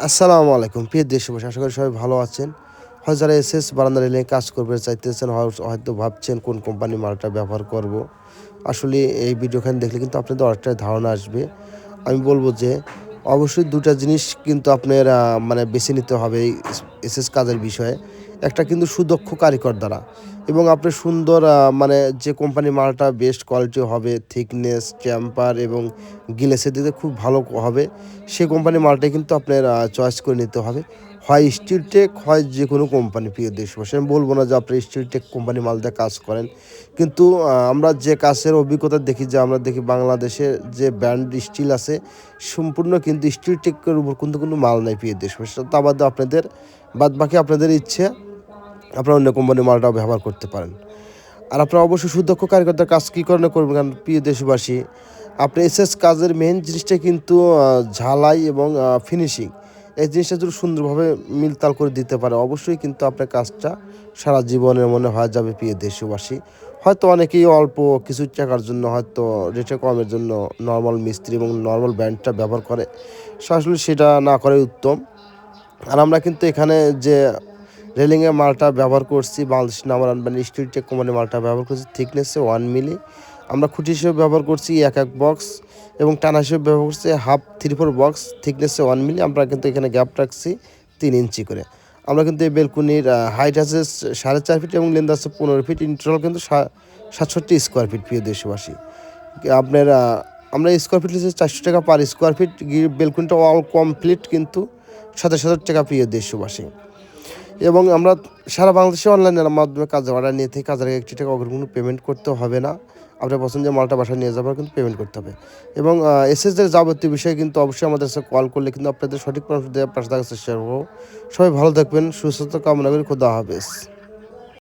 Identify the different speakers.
Speaker 1: আসসালামু আলাইকুম প্রিয় দেশবাসী, আশা করি সবাই ভালো আছেন। হয় যারা এসএস বারান্দা রেলে কাজ করবে চাইতেছেন, হয়তো ভাবছেন কোন কোম্পানির মালটা ব্যবহার করব। আসলে এই ভিডিওখানে দেখলে কিন্তু আপনাদের অনেকটা ধারণা আসবে। আমি বলব যে অবশ্যই ২ টা জিনিস কিন্তু আপনার মানে বেছে নিতে হবে এই এসএস কাজের বিষয়ে। একটা কিন্তু সুদক্ষ কারিগর দ্বারা এবং আপনার সুন্দর মানে যে কোম্পানির মালটা বেস্ট কোয়ালিটি হবে, থিকনেস, টেম্পার এবং গ্লেসের দিকে খুব ভালো হবে, সে কোম্পানির মালটাই কিন্তু আপনার চয়েস করে নিতে হবে। হয় স্টিলটেক, হয় যেকোনো কোম্পানি। প্রিয় দেশবাসী, আমি বলব না যে আপনি স্টিলটেক কোম্পানির মাল দিয়ে কাজ করেন। কিন্তু আমরা যে কাজের অভিজ্ঞতা দেখি, যে আমরা দেখি বাংলাদেশে যে ব্র্যান্ড স্টিল আছে সম্পূর্ণ কিন্তু স্টিলটেকের উপর কিন্তু কোনো মাল নাই। প্রিয় দেশবাসী, তা বাদে আপনাদের বাদবাকি আপনাদের ইচ্ছে, আপনারা অন্য কোম্পানির মালটাও ব্যবহার করতে পারেন। আর আপনারা অবশ্যই সুদক্ষ কারিগরদের কাজ কী কারণে করবেন? কারণ প্রিয় দেশবাসী, আপনি এসএস কাজের মেইন জিনিসটা কিন্তু ঝালাই এবং ফিনিশিং। এই জিনিসটা যদি সুন্দরভাবে মিলতাল করে দিতে পারে, অবশ্যই কিন্তু আপনার কাজটা সারা জীবনের মনে হয়ে যাবে। প্রিয় দেশবাসী, হয়তো অনেকেই অল্প কিছু টাকার জন্য, হয়তো রেটে কমের জন্য নর্মাল মিস্ত্রি এবং নর্মাল ব্র্যান্ডটা ব্যবহার করে। আসলে সেটা না করাই উত্তম। আর আমরা কিন্তু এখানে যে রেলিংয়ে মালটা ব্যবহার করছি, Bangladesh number one brand Steeltech কোম্পানির মালটা ব্যবহার করছি। থিকনেসে 1 মিলি। আমরা খুঁটি হিসেবে ব্যবহার করছি এক বক্স এবং টানা হিসেবে ব্যবহার করছি হাফ 3/4 বক্স। থিকনেসে 1 মিলি। আমরা কিন্তু এখানে গ্যাপ রাখছি 3 ইঞ্চি করে। আমরা কিন্তু এই বেলকুনির হাইট আছে 4.5 ফিট এবং লেন্থ আছে 15 ফিট। ইন টোটাল কিন্তু 67 স্কোয়ার ফিট। প্রিয় দেশবাসী, আপনার আমরা স্কোয়ার ফিট হচ্ছে 400 টাকা পার স্কোয়ার ফিট। বেলকুনিটা অল কমপ্লিট কিন্তু 27,000 টাকা। প্রিয় দেশবাসী, এবং আমরা সারা বাংলাদেশে অনলাইনের মাধ্যমে কাজের অর্ডার নিয়ে থাকি। কাজের 1 টাকা অগ্রিম পেমেন্ট করতে হবে না। আপনার পছন্দের মালটা বাসায় নিয়ে যাবার কিন্তু পেমেন্ট করতে হবে। এবং এসএসদের যাবতীয় বিষয়ে কিন্তু অবশ্যই আমাদের সাথে কল করলে কিন্তু আপনাদের সঠিক পরামর্শ দেওয়ার পাশে থাকার চেষ্টা করবো। সবাই ভালো থাকবেন, সুস্থতা কামনা করি। খোদা হাফেজ।